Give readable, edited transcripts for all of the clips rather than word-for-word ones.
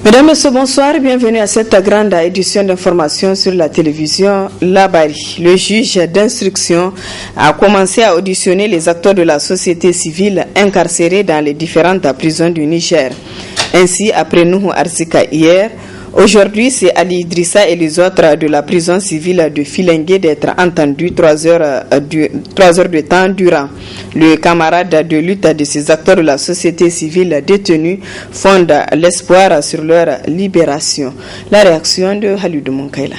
Mesdames, Messieurs, bonsoir. Bienvenue à cette grande édition d'information sur la télévision Labari. Le juge d'instruction a commencé à auditionner les acteurs de la société civile incarcérés dans les différentes prisons du Niger. Ainsi, après Nuhu Arzika hier, aujourd'hui, c'est Ali Idrissa et les autres de la prison civile de Filengue d'être entendus 3 heures de temps durant. Le camarade de lutte de ces acteurs de la société civile détenus fonde l'espoir sur leur libération. La réaction de Halidou Monkaila.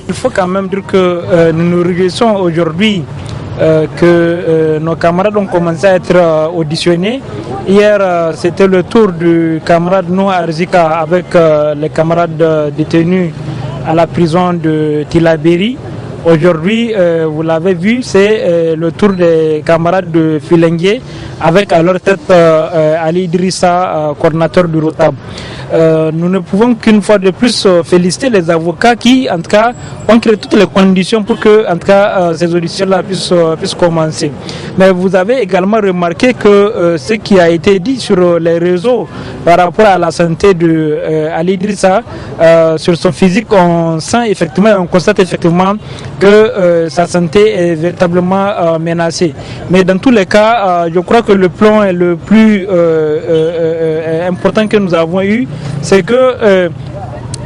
Il faut quand même dire que nous nous réjouissons aujourd'hui que nos camarades ont commencé à être auditionnés. Hier, c'était le tour du camarade Nuhu Arzika avec les camarades détenus à la prison de Tilaberi. Aujourd'hui, vous l'avez vu, c'est le tour des camarades de Filengue avec à leur tête Ali Idrissa, coordinateur du ROTAB. Nous ne pouvons qu'une fois de plus féliciter les avocats qui, en tout cas, ont créé toutes les conditions pour que, en tout cas, ces auditions-là puissent commencer. Mais vous avez également remarqué que ce qui a été dit sur les réseaux par rapport à la santé de Ali Idrissa, sur son physique, on sent effectivement, on constate effectivement que sa santé est véritablement menacée. Mais dans tous les cas, je crois que le plan est le plus important que nous avons eu, c'est que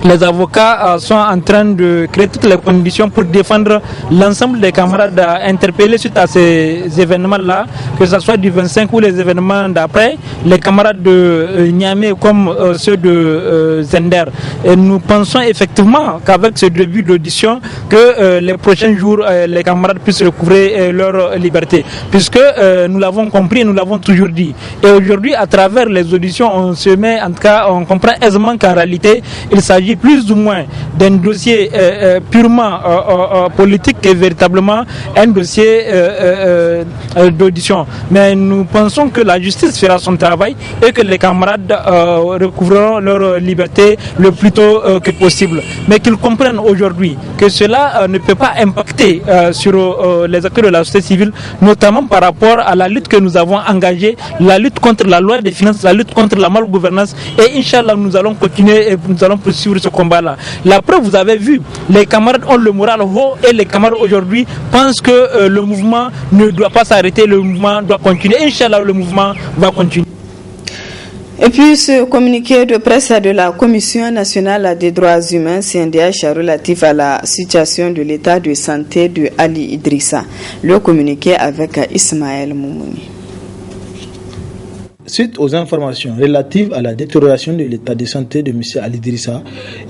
les avocats sont en train de créer toutes les conditions pour défendre l'ensemble des camarades interpellés suite à ces événements-là, que ce soit du 25 ou les événements d'après, les camarades de Niamey comme ceux de Zender. Et nous pensons effectivement qu'avec ce début d'audition, que les prochains jours, les camarades puissent recouvrer leur liberté. Puisque nous l'avons compris, nous l'avons toujours dit. Et aujourd'hui, à travers les auditions, on se met, en tout cas, on comprend aisément qu'en réalité, il s'agit plus ou moins d'un dossier purement politique que véritablement un dossier d'audition. Mais nous pensons que la justice fera son travail et que les camarades recouvreront leur liberté le plus tôt que possible. Mais qu'ils comprennent aujourd'hui que cela ne peut pas impacter sur les acteurs de la société civile, notamment par rapport à la lutte que nous avons engagée, la lutte contre la loi des finances, la lutte contre la malgouvernance. Et Inch'Allah, nous allons continuer et nous allons poursuivre ce combat-là. La preuve, vous avez vu, les camarades ont le moral haut et les camarades aujourd'hui pensent que le mouvement ne doit pas s'arrêter, le mouvement doit continuer. Inch'Allah, le mouvement va continuer. Et puis ce communiqué de presse de la Commission nationale des droits humains, CNDH, relatif à la situation de l'état de santé de Ali Idrissa. Le communiqué avec Ismaël Moumouni. Suite aux informations relatives à la détérioration de l'état de santé de M. Ali Idrissa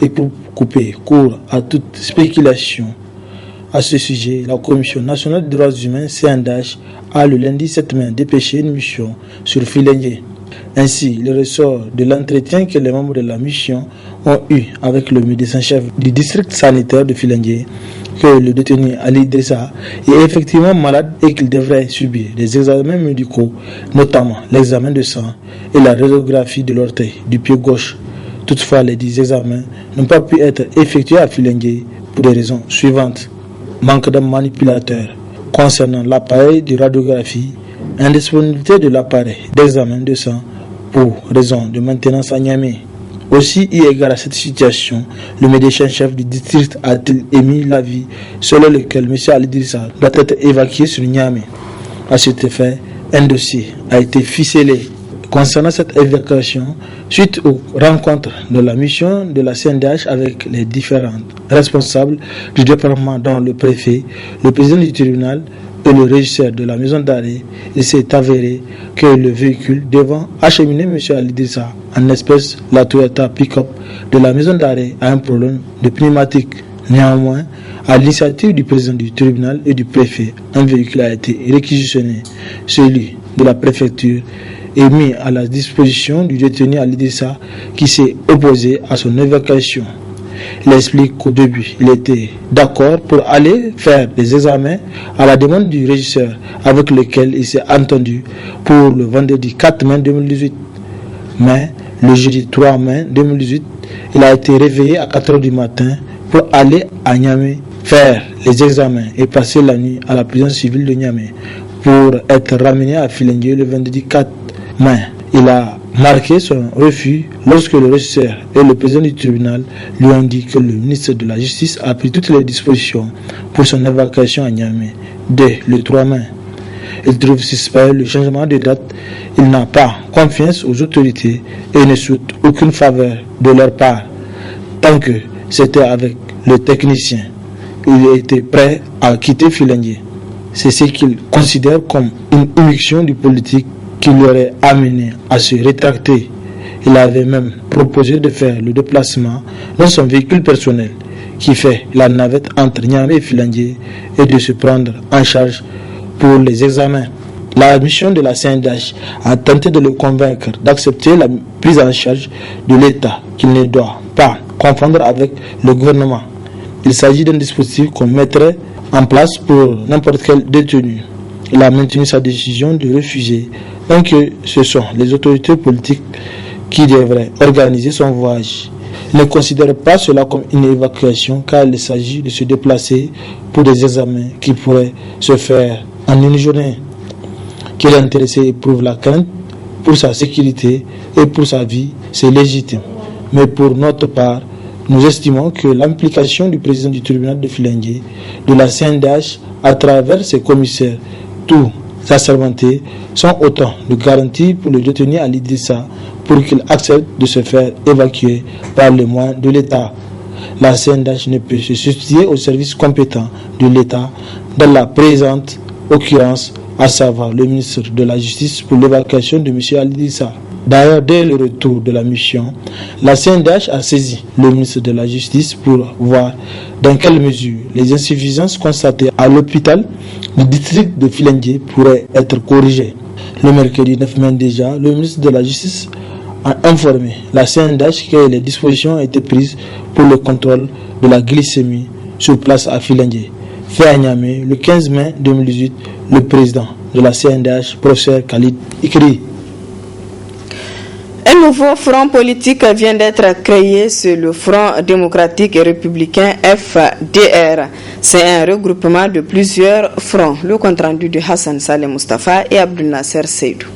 et pour couper court à toute spéculation à ce sujet, la Commission nationale des droits humains, CNDH, a le lundi 7 mai dépêché une mission sur Filengue. Ainsi, le ressort de l'entretien que les membres de la mission ont eu avec le médecin-chef du district sanitaire de Filengue, que le détenu Ali Idrissa est effectivement malade et qu'il devrait subir des examens médicaux, notamment l'examen de sang et la radiographie de l'orteil du pied gauche. Toutefois, les 10 examens n'ont pas pu être effectués à Filengue pour des raisons suivantes. Manque d'un manipulateur concernant l'appareil de radiographie, indisponibilité de l'appareil d'examen de sang pour raison de maintenance à Niamey. Aussi, eu égard à cette situation, le médecin-chef du district a-t-il émis l'avis selon lequel M. Ali Idrissa doit être évacué sur Niamey. À cet effet, un dossier a été ficelé concernant cette évacuation suite aux rencontres de la mission de la CNDH avec les différents responsables du département, dont le préfet, le président du tribunal et le régisseur de la maison d'arrêt. Il s'est avéré que le véhicule devant acheminer M. Ali Idrissa en espèce la Toyota pick-up de la maison d'arrêt a un problème de pneumatique. Néanmoins, à l'initiative du président du tribunal et du préfet, un véhicule a été réquisitionné, celui de la préfecture, et mis à la disposition du détenu Ali Idrissa qui s'est opposé à son évacuation. Il explique qu'au début, il était d'accord pour aller faire des examens à la demande du régisseur avec lequel il s'est entendu pour le vendredi 4 mai 2018. Mais le jeudi 3 mai 2018, il a été réveillé à 4 h du matin pour aller à Niamey faire les examens et passer la nuit à la prison civile de Niamey pour être ramené à Filengue le vendredi 4 mai. Il a marqué son refus lorsque le régisseur et le président du tribunal lui ont dit que le ministre de la Justice a pris toutes les dispositions pour son évacuation à Niamey dès le 3 mai. Il trouve suspect le changement de date. Il n'a pas confiance aux autorités et ne souhaite aucune faveur de leur part. Tant que c'était avec le technicien, il était prêt à quitter Filengue. C'est ce qu'il considère comme une immixtion du politique qui l'aurait amené à se rétracter. Il avait même proposé de faire le déplacement dans son véhicule personnel qui fait la navette entre Niamey et Filengue et de se prendre en charge pour les examens. La mission de la CNDH a tenté de le convaincre d'accepter la prise en charge de l'État qu'il ne doit pas confondre avec le gouvernement. Il s'agit d'un dispositif qu'on mettrait en place pour n'importe quel détenu. Il a maintenu sa décision de refuser, tant que ce sont les autorités politiques qui devraient organiser son voyage. Il ne considère pas cela comme une évacuation car il s'agit de se déplacer pour des examens qui pourraient se faire en une journée. Que l'intéressé éprouve la crainte pour sa sécurité et pour sa vie, c'est légitime. Mais pour notre part, nous estimons que l'implication du président du tribunal de Filengue, de la CNDH, à travers ses commissaires, tous assermentés, sont autant de garanties pour le détenu Ali Idrissa pour qu'il accepte de se faire évacuer par les moyens de l'État. La CNDH ne peut se substituer aux services compétents de l'État dans la présente occurrence, à savoir le ministre de la Justice pour l'évacuation de M. Ali Idrissa. D'ailleurs, dès le retour de la mission, la CNDH a saisi le ministre de la Justice pour voir dans quelle mesure les insuffisances constatées à l'hôpital du district de Filengue pourraient être corrigées. Le mercredi 9 mai déjà, le ministre de la Justice a informé la CNDH que les dispositions ont été prises pour le contrôle de la glycémie sur place à Filengue. Fait à Niamey, le 15 mai 2018, le président de la CNDH, professeur Khalid Ikri. Un nouveau front politique vient d'être créé, c'est le Front démocratique et républicain FDR. C'est un regroupement de plusieurs fronts. Le compte-rendu de Hassan Saleh Mustafa et Abdel Nasser Seydou.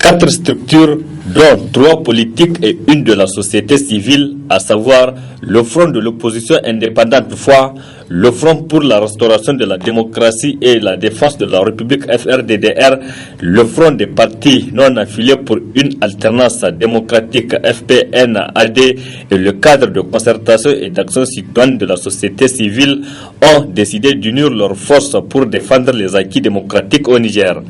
4 structures, dont 3 politiques et une de la société civile, à savoir le Front de l'opposition indépendante FOI, le Front pour la restauration de la démocratie et la défense de la République FRDDR, le Front des partis non affiliés pour une alternance démocratique FPN-AD et le cadre de concertation et d'action citoyenne de la société civile ont décidé d'unir leurs forces pour défendre les acquis démocratiques au Niger.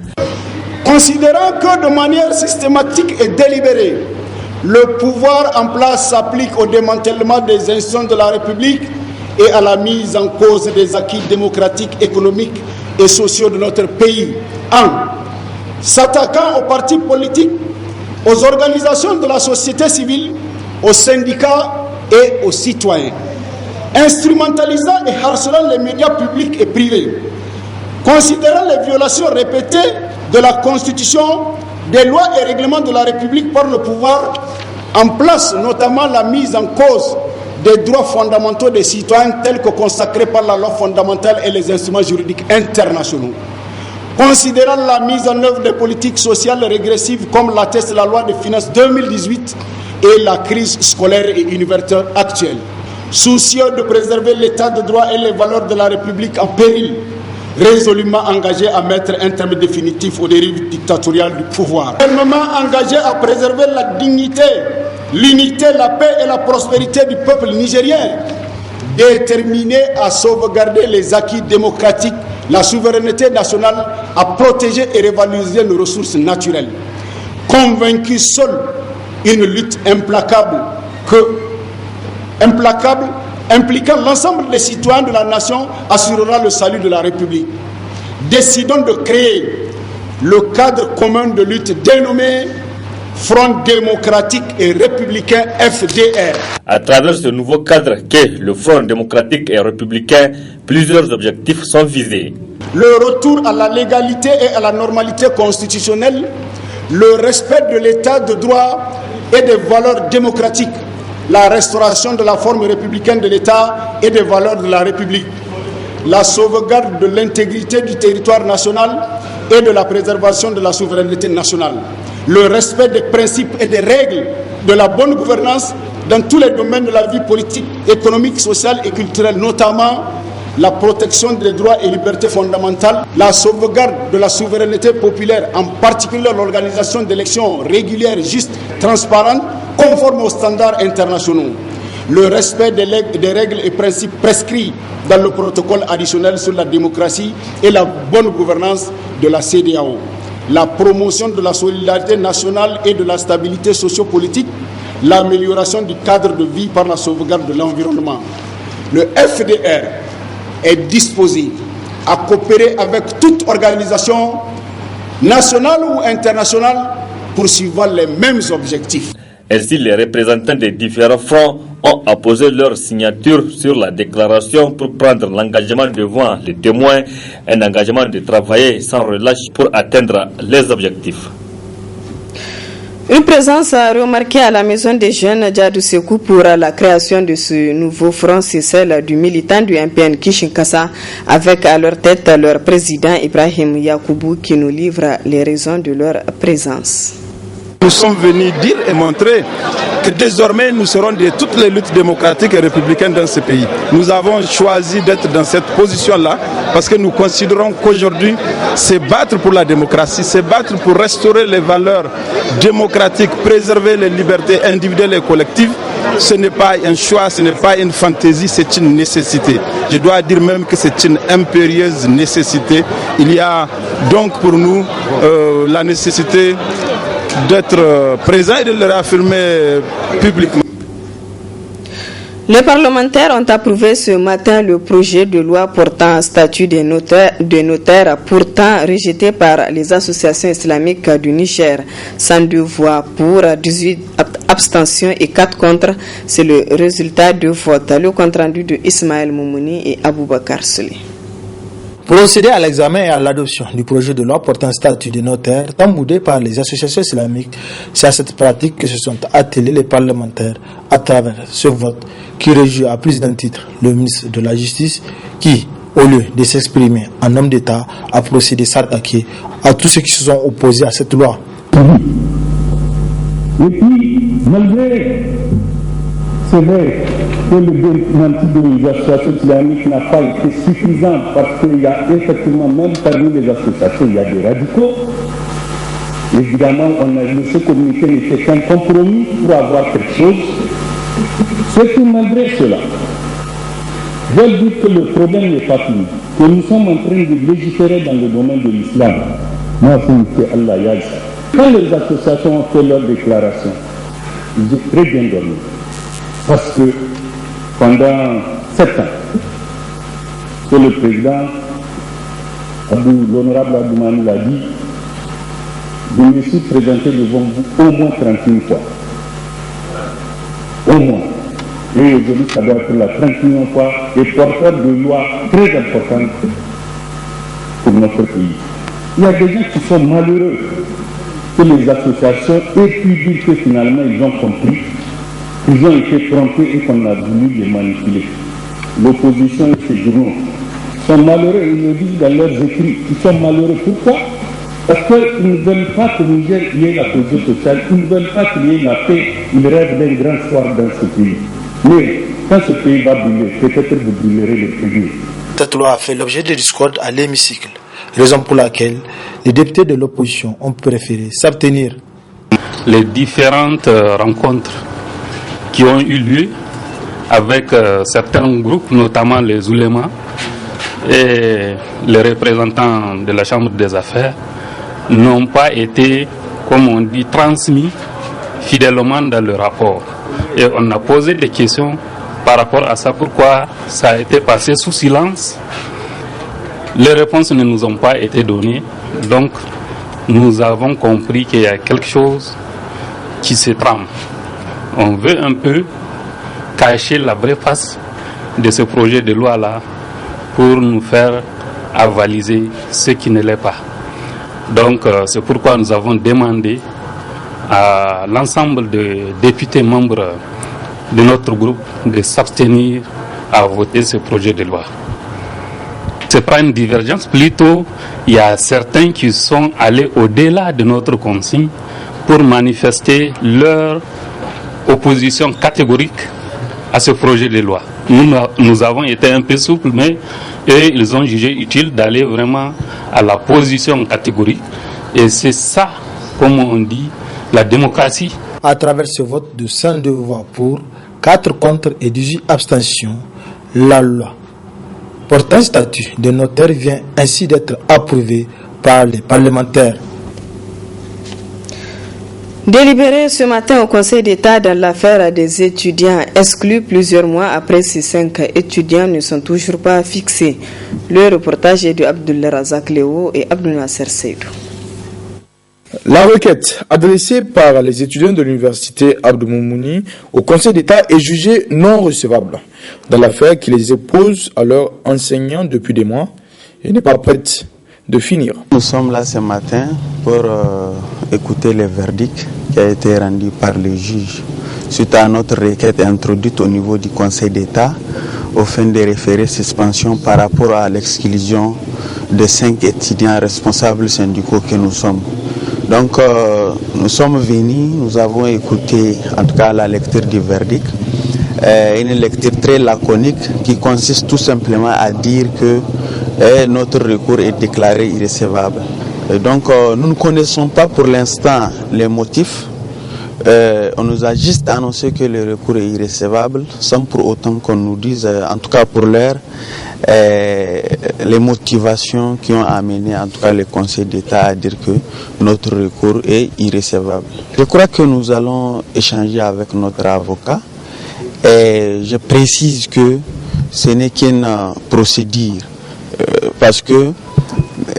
Considérant que de manière systématique et délibérée, le pouvoir en place s'applique au démantèlement des institutions de la République et à la mise en cause des acquis démocratiques, économiques et sociaux de notre pays, en s'attaquant aux partis politiques, aux organisations de la société civile, aux syndicats et aux citoyens, instrumentalisant et harcelant les médias publics et privés, considérant les violations répétées de la Constitution, des lois et règlements de la République par le pouvoir en place, notamment la mise en cause des droits fondamentaux des citoyens tels que consacrés par la loi fondamentale et les instruments juridiques internationaux. Considérant la mise en œuvre des politiques sociales régressives comme l'atteste la loi de finances 2018 et la crise scolaire et universitaire actuelle. Soucieux de préserver l'état de droit et les valeurs de la République en péril, résolument engagé à mettre un terme définitif aux dérives dictatoriales du pouvoir. Fermement engagé à préserver la dignité, l'unité, la paix et la prospérité du peuple nigérien. Déterminé à sauvegarder les acquis démocratiques, la souveraineté nationale, à protéger et revaloriser nos ressources naturelles. Convaincu seul une lutte implacable impliquant l'ensemble des citoyens de la nation assurera le salut de la République. Décidons de créer le cadre commun de lutte dénommé Front démocratique et républicain FDR. À travers ce nouveau cadre qu'est le Front démocratique et républicain, plusieurs objectifs sont visés. Le retour à la légalité et à la normalité constitutionnelle, le respect de l'état de droit et des valeurs démocratiques, la restauration de la forme républicaine de l'État et des valeurs de la République, la sauvegarde de l'intégrité du territoire national et de la préservation de la souveraineté nationale, le respect des principes et des règles de la bonne gouvernance dans tous les domaines de la vie politique, économique, sociale et culturelle, notamment la protection des droits et libertés fondamentales, la sauvegarde de la souveraineté populaire, en particulier l'organisation d'élections régulières, justes, transparentes, conformes aux standards internationaux, le respect des règles et principes prescrits dans le protocole additionnel sur la démocratie et la bonne gouvernance de la CEDEAO, la promotion de la solidarité nationale et de la stabilité sociopolitique, l'amélioration du cadre de vie par la sauvegarde de l'environnement. Le FDR est disposé à coopérer avec toute organisation nationale ou internationale poursuivant les mêmes objectifs. Ainsi, les représentants des différents fronts ont apposé leur signature sur la déclaration pour prendre l'engagement devant les témoins, un engagement de travailler sans relâche pour atteindre les objectifs. Une présence remarquée à la maison des jeunes Djadou Sekou pour la création de ce nouveau front, c'est celle du militant du MPN Kishinkasa, avec à leur tête leur président Ibrahim Yakoubou qui nous livre les raisons de leur présence. Nous sommes venus dire et montrer que désormais nous serons de toutes les luttes démocratiques et républicaines dans ce pays. Nous avons choisi d'être dans cette position-là parce que nous considérons qu'aujourd'hui, c'est battre pour la démocratie, c'est battre pour restaurer les valeurs démocratiques, préserver les libertés individuelles et collectives. Ce n'est pas un choix, ce n'est pas une fantaisie, c'est une nécessité. Je dois dire même que c'est une impérieuse nécessité. Il y a donc pour nous la nécessité d'être présent et de le réaffirmer publiquement. Les parlementaires ont approuvé ce matin le projet de loi portant statut des notaires pourtant rejeté par les associations islamiques du Niger. 102 voix pour, 18 abstentions et 4 contre. C'est le résultat de vote. Le compte-rendu de Ismaël Moumouni et Aboubakar Souley. Procéder à l'examen et à l'adoption du projet de loi portant statut de notaire, tant boudé par les associations islamiques, c'est à cette pratique que se sont attelés les parlementaires à travers ce vote qui réjouit à plus d'un titre le ministre de la Justice qui, au lieu de s'exprimer en homme d'État, a procédé s'attaquer à tous ceux qui se sont opposés à cette loi. Et puis, malgré c'est vrai que le démenti des associations islamiques n'a pas été suffisant parce qu'il y a effectivement, même parmi les associations, il y a des radicaux. Évidemment, ce communiqué n'était qu'un compromis pour avoir quelque chose. C'est que malgré cela, je veux dire que le problème n'est pas fini, que nous sommes en train de légiférer dans le domaine de l'islam. Moi, c'est Allah Yaz. Quand les associations ont fait leur déclaration, ils ont très bien dormi. Parce que pendant 7 ans, que le président, l'honorable Abdoumani l'a dit, je me suis présenté devant vous au moins 31 fois. Au moins. Et aujourd'hui, ça doit être la 31e fois et porteur de lois très importantes pour notre pays. Il y a des gens qui sont malheureux que les associations aient pu dire que finalement ils ont compris. Ils ont été trompés et qu'on a voulu les manipuler. L'opposition et ces journaux sont malheureux, ils le disent dans leurs écrits. Ils sont malheureux. Pourquoi? Parce qu'ils ne veulent pas que Niger y ait la cohésion sociale, ils ne veulent pas qu'il y ait la paix, ils rêvent d'un grand soir dans ce pays. Mais quand ce pays va brûler, peut-être vous brûlerez le pays. Cette loi a fait l'objet de discordes à l'hémicycle, raison pour laquelle les députés de l'opposition ont préféré s'abstenir. Les différentes rencontres qui ont eu lieu avec certains groupes, notamment les oulémas et les représentants de la Chambre des affaires, n'ont pas été, comme on dit, transmis fidèlement dans le rapport. Et on a posé des questions par rapport à ça, pourquoi ça a été passé sous silence. Les réponses ne nous ont pas été données, donc nous avons compris qu'il y a quelque chose qui se trame. On veut un peu cacher la vraie face de ce projet de loi-là pour nous faire avaliser ce qui ne l'est pas. Donc c'est pourquoi nous avons demandé à l'ensemble des députés membres de notre groupe de s'abstenir à voter ce projet de loi. Ce n'est pas une divergence, plutôt il y a certains qui sont allés au-delà de notre consigne pour manifester leur opposition catégorique à ce projet de loi. Nous avons été un peu souples, mais eux, ils ont jugé utile d'aller vraiment à la position catégorique. Et c'est ça, comme on dit, la démocratie. À travers ce vote de 102 voix pour, 4 contre et 18 abstentions, la loi portant statut de notaire vient ainsi d'être approuvée par les parlementaires. Délibéré ce matin au Conseil d'État dans l'affaire des étudiants exclus plusieurs mois après ces 5 étudiants ne sont toujours pas fixés. Le reportage est de Abdoulaye Razak Léo et Abdou Nasser Seydou. La requête adressée par les étudiants de l'université Abdou Moumouni au Conseil d'État est jugée non recevable dans l'affaire qui les oppose à leurs enseignants depuis des mois et n'est pas prête de finir. Nous sommes là ce matin pour écouter le verdict qui a été rendu par le juge suite à notre requête introduite au niveau du Conseil d'État au fin de référer suspension par rapport à l'exclusion de 5 étudiants responsables syndicaux que nous sommes. Donc nous sommes venus, nous avons écouté en tout cas la lecture du verdict, une lecture très laconique qui consiste tout simplement à dire que notre recours est déclaré irrecevable. Et donc nous ne connaissons pas pour l'instant les motifs. On nous a juste annoncé que le recours est irrecevable sans pour autant qu'on nous dise, en tout cas pour l'heure, les motivations qui ont amené en tout cas le Conseil d'État à dire que notre recours est irrecevable. Je crois que nous allons échanger avec notre avocat et je précise que ce n'est qu'une procédure parce que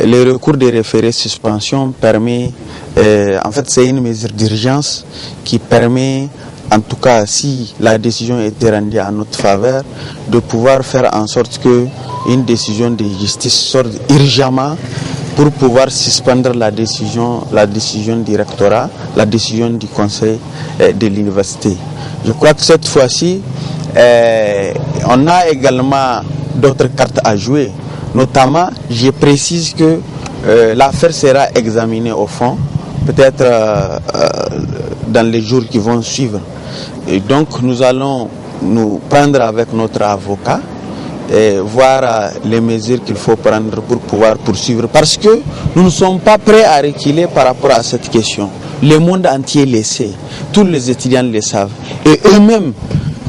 le recours de référé suspension permet, en fait c'est une mesure d'urgence qui permet, en tout cas si la décision était rendue en notre faveur, de pouvoir faire en sorte que une décision de justice sorte urgemment pour pouvoir suspendre la décision du rectorat, la décision du conseil de l'université. Je crois que cette fois-ci, on a également d'autres cartes à jouer. Notamment, je précise que l'affaire sera examinée au fond, peut-être dans les jours qui vont suivre. Et donc, nous allons nous prendre avec notre avocat et voir les mesures qu'il faut prendre pour pouvoir poursuivre. Parce que nous ne sommes pas prêts à reculer par rapport à cette question. Le monde entier le sait, tous les étudiants le savent. Et eux-mêmes,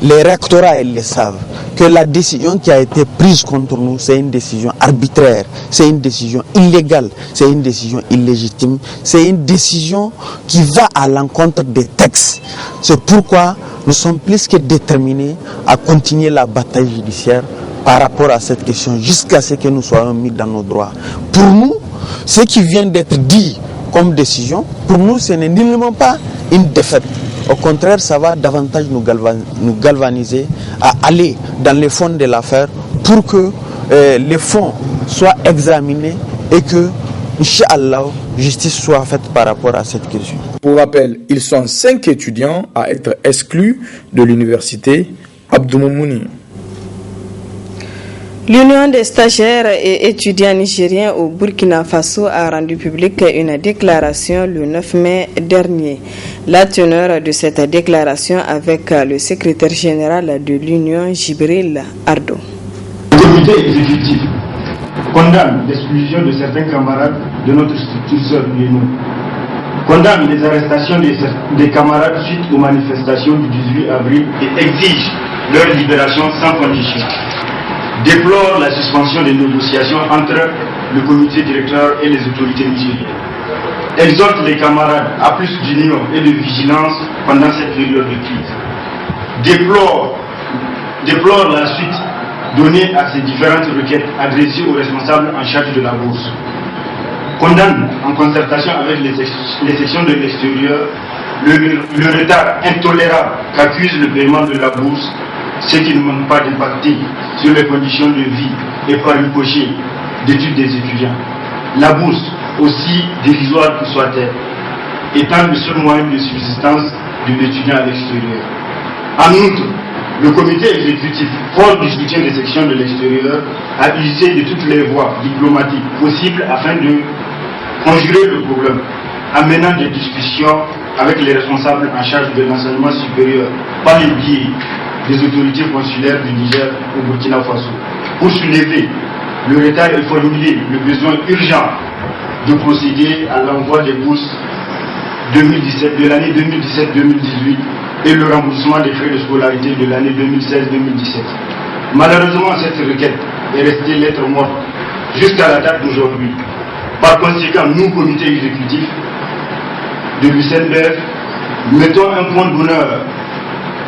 les rectorats, ils le savent. Que la décision qui a été prise contre nous, c'est une décision arbitraire, c'est une décision illégale, c'est une décision illégitime, c'est une décision qui va à l'encontre des textes. C'est pourquoi nous sommes plus que déterminés à continuer la bataille judiciaire par rapport à cette question jusqu'à ce que nous soyons mis dans nos droits. Pour nous, ce qui vient d'être dit comme décision, pour nous, ce n'est nullement pas une défaite. Au contraire, ça va davantage nous galvaniser à aller dans les fonds de l'affaire pour que les fonds soient examinés et que, Inch'Allah, justice soit faite par rapport à cette question. Pour rappel, ils sont 5 étudiants à être exclus de l'université Abdou Moumouni. L'Union des stagiaires et étudiants nigériens au Burkina Faso a rendu publique une déclaration le 9 mai dernier. La teneur de cette déclaration avec le secrétaire général de l'Union, Jibril Ardo. Le comité exécutif condamne l'exclusion de certains camarades de notre structure sœur l'UNO, condamne les arrestations des camarades suite aux manifestations du 18 avril et exige leur libération sans condition. Déplore la suspension des négociations entre le comité directeur et les autorités nigériennes. Exhorte les camarades à plus d'union et de vigilance pendant cette période de crise. Déplore la suite donnée à ces différentes requêtes adressées aux responsables en charge de la bourse. Condamne en concertation avec les sections de l'extérieur le retard intolérable qu'accuse le paiement de la bourse, ce qui ne manque pas d'impacter sur les conditions de vie et par ricochet d'études des étudiants. La bourse, aussi dérisoire que soit-elle, étant le seul moyen de subsistance de l'étudiant à l'extérieur. En outre, le comité exécutif, fort du soutien des sections de l'extérieur, a usé de toutes les voies diplomatiques possibles afin de conjurer le problème, amenant des discussions avec les responsables en charge de l'enseignement supérieur par le biais des autorités consulaires du Niger au Burkina Faso pour soulever le retard et formuler le besoin urgent de procéder à l'envoi des bourses de l'année 2017-2018 et le remboursement des frais de scolarité de l'année 2016-2017. Malheureusement, cette requête est restée lettre morte jusqu'à la date d'aujourd'hui. Par conséquent, nous, comité exécutif de l'UCNBF, mettons un point d'honneur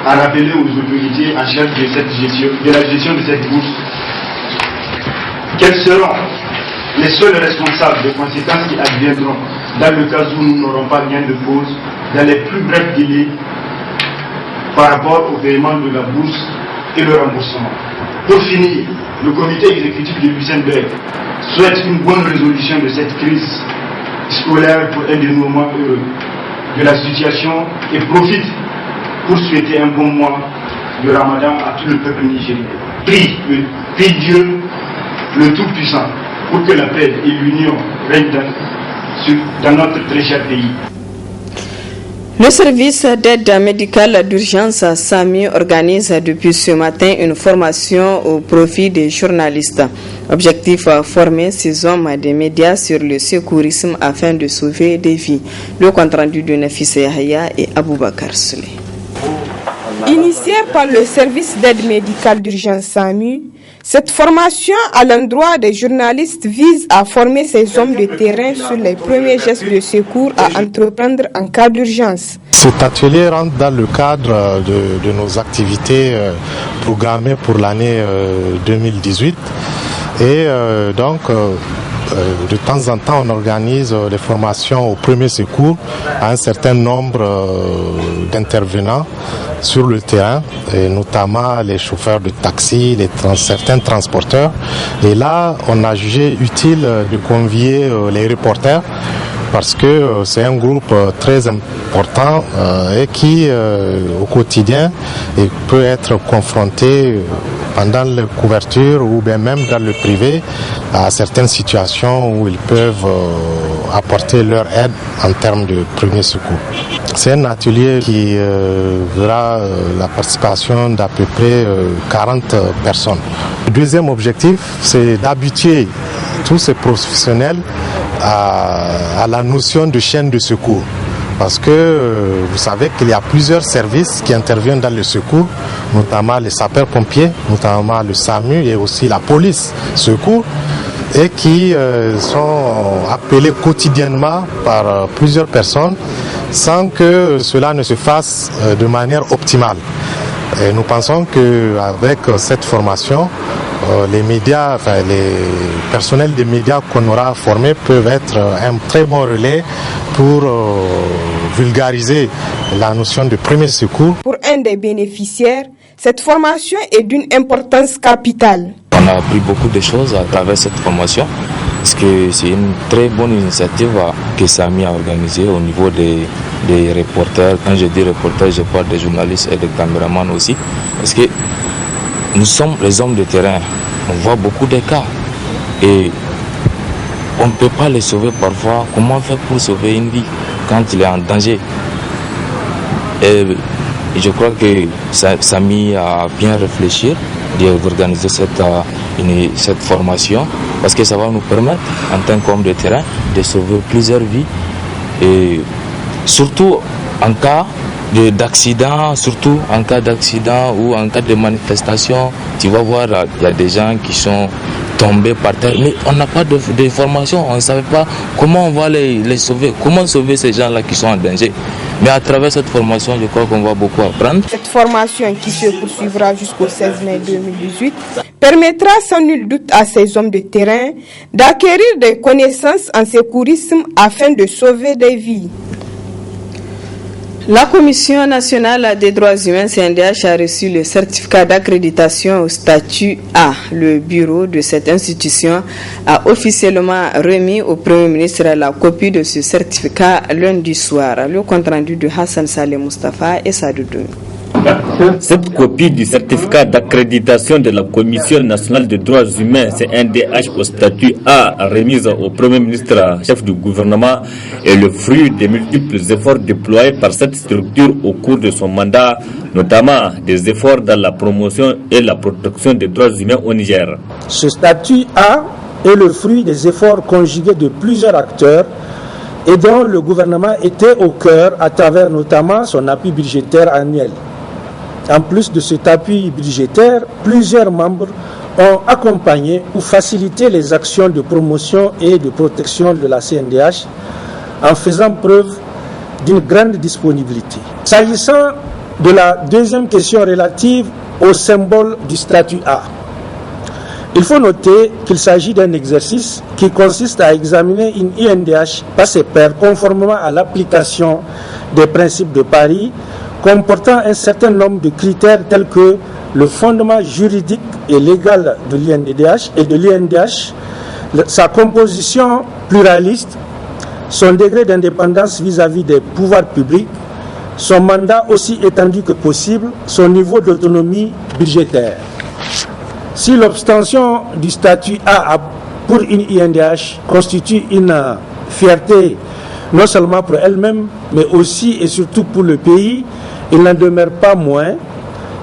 à rappeler aux autorités en charge de la gestion de cette bourse quels seront les seuls responsables des conséquences qui adviendront dans le cas où nous n'aurons pas gain de cause dans les plus brefs délais par rapport au paiement de la bourse et le remboursement. Pour finir, le comité exécutif de l'UCNBF souhaite une bonne résolution de cette crise scolaire pour un dénouement heureux de la situation et profite pour souhaiter un bon mois de Ramadan à tout le peuple nigérien. Prie Dieu, le Tout-Puissant, pour que la paix et l'union règnent dans notre très cher pays. Le service d'aide médicale d'urgence SAMU organise depuis ce matin une formation au profit des journalistes. Objectif, former ces hommes des médias sur le secourisme afin de sauver des vies. Le compte-rendu de Nafissa Yahya et Aboubakar Souley. Initiée par le service d'aide médicale d'urgence SAMU, cette formation à l'endroit des journalistes vise à former ces hommes de terrain sur les premiers gestes de secours à entreprendre en cas d'urgence. Cet atelier rentre dans le cadre de nos activités programmées pour l'année 2018 et de temps en temps, on organise des formations au premier secours à un certain nombre d'intervenants sur le terrain, et notamment les chauffeurs de taxi, certains transporteurs. Et là, on a jugé utile de convier les reporters parce que c'est un groupe très important et qui, au quotidien, peut être confronté pendant la couverture ou bien même dans le privé à certaines situations où ils peuvent apporter leur aide en termes de premier secours. C'est un atelier qui verra la participation d'à peu près 40 personnes. Le deuxième objectif, c'est d'habituer tous ces professionnels à la notion de chaîne de secours. Parce que vous savez qu'il y a plusieurs services qui interviennent dans le secours, notamment les sapeurs-pompiers, notamment le SAMU et aussi la police secours, et qui sont appelés quotidiennement par plusieurs personnes sans que cela ne se fasse de manière optimale. Et nous pensons qu'avec cette formation, les médias, les personnels des médias qu'on aura formés peuvent être un très bon relais pour vulgariser la notion de premier secours. Pour un des bénéficiaires, cette formation est d'une importance capitale. On a appris beaucoup de choses à travers cette formation, parce que c'est une très bonne initiative que SAMU a organisée au niveau des reporters. Quand je dis reporters, je parle des journalistes et des caméramans aussi, parce que nous sommes les hommes de terrain, on voit beaucoup de cas et on ne peut pas les sauver parfois. Comment faire pour sauver une vie quand il est en danger? Et je crois que SAMU a bien réfléchi d'organiser cette formation parce que ça va nous permettre, en tant qu'hommes de terrain, de sauver plusieurs vies et surtout en cas d'accident, surtout en cas d'accident ou en cas de manifestation, tu vas voir, il y a des gens qui sont tombés par terre, mais on n'a pas de formation, on ne savait pas comment on va les sauver, comment sauver ces gens-là qui sont en danger. Mais à travers cette formation, je crois qu'on va beaucoup apprendre. Cette formation qui se poursuivra jusqu'au 16 mai 2018 permettra sans nul doute à ces hommes de terrain d'acquérir des connaissances en secourisme afin de sauver des vies. La Commission nationale des droits humains CNDH a reçu le certificat d'accréditation au statut A. Le bureau de cette institution a officiellement remis au Premier ministre la copie de ce certificat lundi soir. Le compte rendu de Hassan Saleh Mustafa et Sadou Doumi. Cette copie du certificat d'accréditation de la Commission nationale des droits humains, CNDH au statut A, remise au Premier ministre chef du gouvernement, est le fruit des multiples efforts déployés par cette structure au cours de son mandat, notamment des efforts dans la promotion et la protection des droits humains au Niger. Ce statut A est le fruit des efforts conjugués de plusieurs acteurs et dont le gouvernement était au cœur à travers notamment son appui budgétaire annuel. En plus de cet appui budgétaire, plusieurs membres ont accompagné ou facilité les actions de promotion et de protection de la CNDH en faisant preuve d'une grande disponibilité. S'agissant de la deuxième question relative au symbole du statut A, il faut noter qu'il s'agit d'un exercice qui consiste à examiner une INDH par ses pairs conformément à l'application des principes de Paris, comportant un certain nombre de critères tels que le fondement juridique et légal de l'INDH, sa composition pluraliste, son degré d'indépendance vis-à-vis des pouvoirs publics, son mandat aussi étendu que possible, son niveau d'autonomie budgétaire. Si l'obtention du statut A pour une INDH constitue une fierté non seulement pour elle-même, mais aussi et surtout pour le pays, il n'en demeure pas moins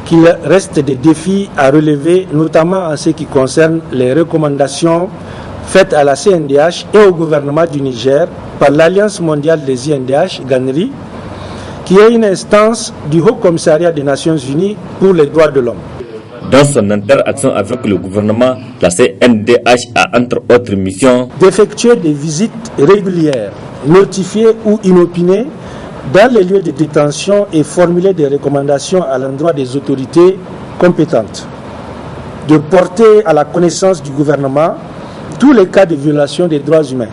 qu'il reste des défis à relever, notamment en ce qui concerne les recommandations faites à la CNDH et au gouvernement du Niger par l'Alliance mondiale des INDH, GANRI, qui est une instance du Haut Commissariat des Nations Unies pour les droits de l'homme. Dans son interaction avec le gouvernement, la CNDH a entre autres missions d'effectuer des visites régulières, notifiées ou inopinées, dans les lieux de détention et formuler des recommandations à l'endroit des autorités compétentes, de porter à la connaissance du gouvernement tous les cas de violation des droits humains,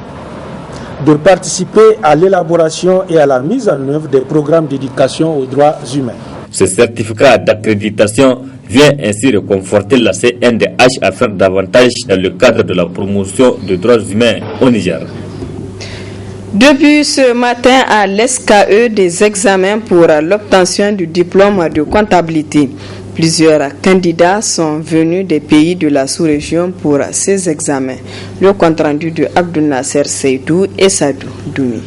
de participer à l'élaboration et à la mise en œuvre des programmes d'éducation aux droits humains. Ce certificat d'accréditation vient ainsi réconforter la CNDH à faire davantage dans le cadre de la promotion des droits humains au Niger. Depuis ce matin à l'SKE des examens pour l'obtention du diplôme de comptabilité. Plusieurs candidats sont venus des pays de la sous-région pour ces examens. Le compte-rendu de Abdou Nasser Seydou et Sadou Doumi.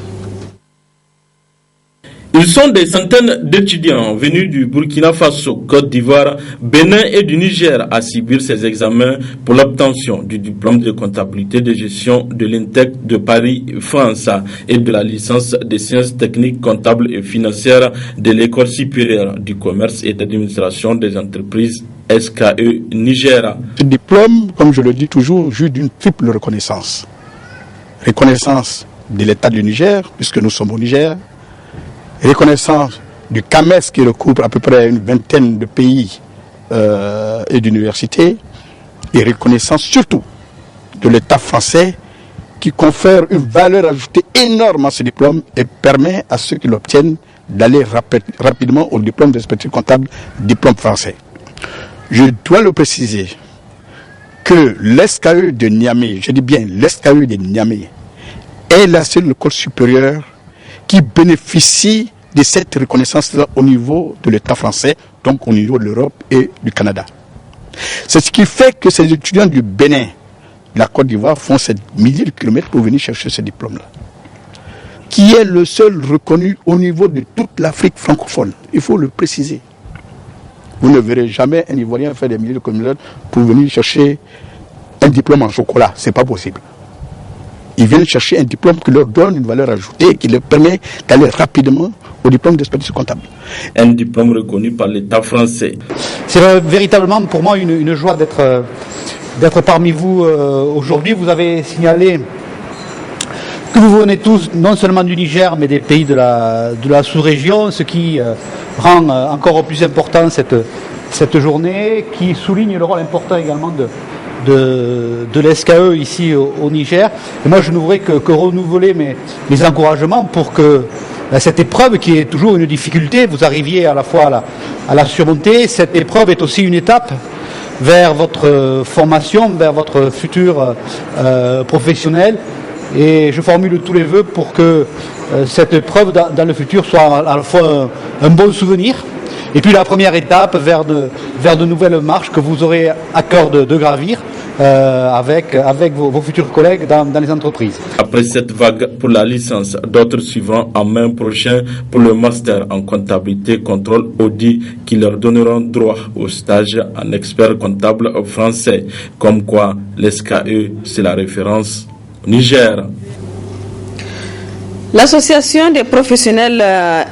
Ils sont des centaines d'étudiants venus du Burkina Faso, Côte d'Ivoire, Bénin et du Niger à subir ces examens pour l'obtention du diplôme de comptabilité de gestion de l'INTEC de Paris, France et de la licence des sciences techniques comptables et financières de l'École supérieure du commerce et d'administration des entreprises SKE Niger. Ce diplôme, comme je le dis toujours, jouit d'une triple reconnaissance. Reconnaissance de l'État du Niger, puisque nous sommes au Niger. Reconnaissance du CAMES qui recoupe à peu près une vingtaine de pays et d'universités, et reconnaissance surtout de l'État français qui confère une valeur ajoutée énorme à ce diplôme et permet à ceux qui l'obtiennent d'aller rapidement au diplôme d'expertise comptable, diplôme français. Je dois le préciser que l'SKE de Niamey, je dis bien l'SKE de Niamey, est la seule école supérieure qui bénéficie de cette reconnaissance-là au niveau de l'État français, donc au niveau de l'Europe et du Canada. C'est ce qui fait que ces étudiants du Bénin, de la Côte d'Ivoire, font ces milliers de kilomètres pour venir chercher ce diplôme-là, qui est le seul reconnu au niveau de toute l'Afrique francophone. Il faut le préciser. Vous ne verrez jamais un Ivoirien faire des milliers de kilomètres pour venir chercher un diplôme en chocolat. Ce n'est pas possible. Ils viennent chercher un diplôme qui leur donne une valeur ajoutée et qui leur permet d'aller rapidement au diplôme d'expertise comptable. Un diplôme reconnu par l'État français. C'est véritablement pour moi une joie d'être parmi vous aujourd'hui. Vous avez signalé que vous venez tous non seulement du Niger mais des pays de la sous-région, ce qui rend encore plus important cette journée, qui souligne le rôle important également de l'SKE ici au Niger. Et moi je ne voudrais que renouveler mes encouragements pour que cette épreuve, qui est toujours une difficulté, vous arriviez à la fois à la surmonter. Cette épreuve est aussi une étape vers votre formation, vers votre futur professionnel, et je formule tous les vœux pour que cette épreuve dans le futur soit à la fois un bon souvenir Et puis la première étape vers de nouvelles marches que vous aurez à cœur de gravir avec vos futurs collègues dans les entreprises. Après cette vague pour la licence, d'autres suivront en mai prochain pour le master en comptabilité, contrôle, audit qui leur donneront droit au stage en expert comptable français. Comme quoi, l'SKE, c'est la référence au Niger. L'Association des professionnels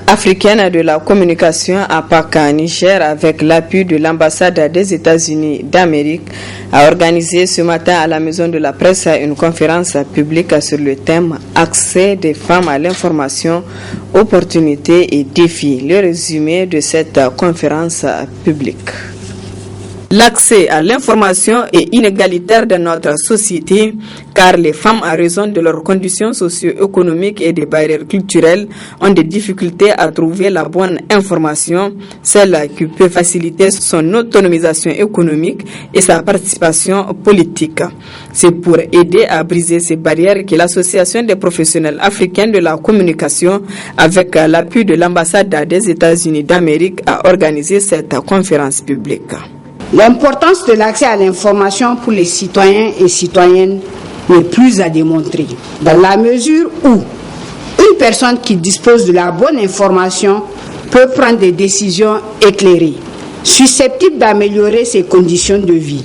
africaines de la communication APAC Niger, avec l'appui de l'ambassade des États-Unis d'Amérique, a organisé ce matin à la Maison de la Presse une conférence publique sur le thème « Accès des femmes à l'information, opportunités et défis ». Le résumé de cette conférence publique. L'accès à l'information est inégalitaire dans notre société car les femmes, en raison de leurs conditions socio-économiques et des barrières culturelles, ont des difficultés à trouver la bonne information, celle qui peut faciliter son autonomisation économique et sa participation politique. C'est pour aider à briser ces barrières que l'Association des professionnels africains de la communication, avec l'appui de l'ambassade des États-Unis d'Amérique, a organisé cette conférence publique. L'importance de l'accès à l'information pour les citoyens et citoyennes n'est plus à démontrer, dans la mesure où une personne qui dispose de la bonne information peut prendre des décisions éclairées, susceptibles d'améliorer ses conditions de vie.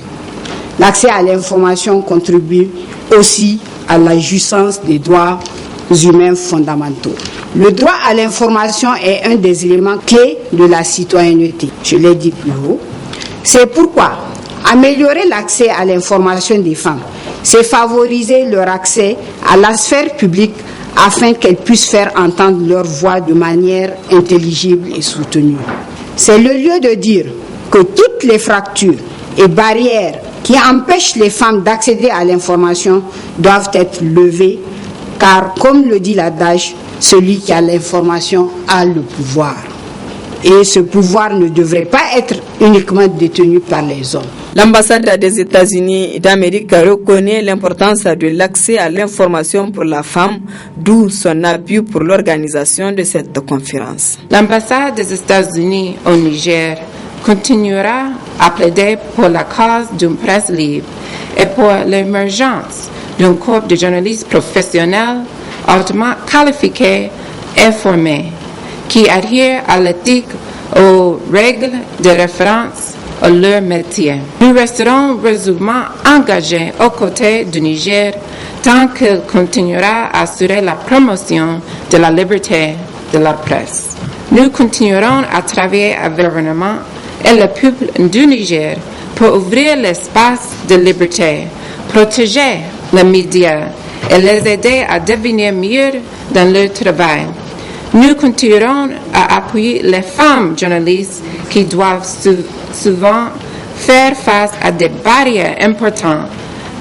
L'accès à l'information contribue aussi à la jouissance des droits humains fondamentaux. Le droit à l'information est un des éléments clés de la citoyenneté, je l'ai dit plus haut. C'est pourquoi améliorer l'accès à l'information des femmes, c'est favoriser leur accès à la sphère publique afin qu'elles puissent faire entendre leur voix de manière intelligible et soutenue. C'est le lieu de dire que toutes les fractures et barrières qui empêchent les femmes d'accéder à l'information doivent être levées, car comme le dit l'adage, celui qui a l'information a le pouvoir. Et ce pouvoir ne devrait pas être uniquement détenu par les hommes. L'ambassade des États-Unis d'Amérique reconnaît l'importance de l'accès à l'information pour la femme, d'où son appui pour l'organisation de cette conférence. L'ambassade des États-Unis au Niger continuera à plaider pour la cause d'une presse libre et pour l'émergence d'un corps de journalistes professionnels hautement qualifiés et formés, qui adhèrent à l'éthique, aux règles de référence à leur métier. Nous resterons résolument engagés aux côtés du Niger tant qu'il continuera à assurer la promotion de la liberté de la presse. Nous continuerons à travailler avec le gouvernement et le peuple du Niger pour ouvrir l'espace de liberté, protéger les médias et les aider à devenir meilleurs dans leur travail. Nous continuerons à appuyer les femmes journalistes qui doivent souvent faire face à des barrières importantes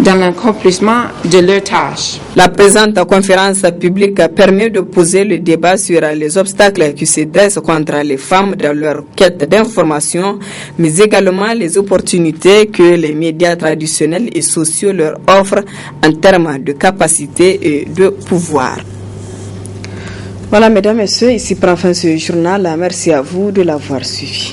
dans l'accomplissement de leurs tâches. La présente conférence publique permet de poser le débat sur les obstacles qui se dressent contre les femmes dans leur quête d'information, mais également les opportunités que les médias traditionnels et sociaux leur offrent en termes de capacité et de pouvoir. Voilà, mesdames et messieurs, ici prend fin ce journal. Merci à vous de l'avoir suivi.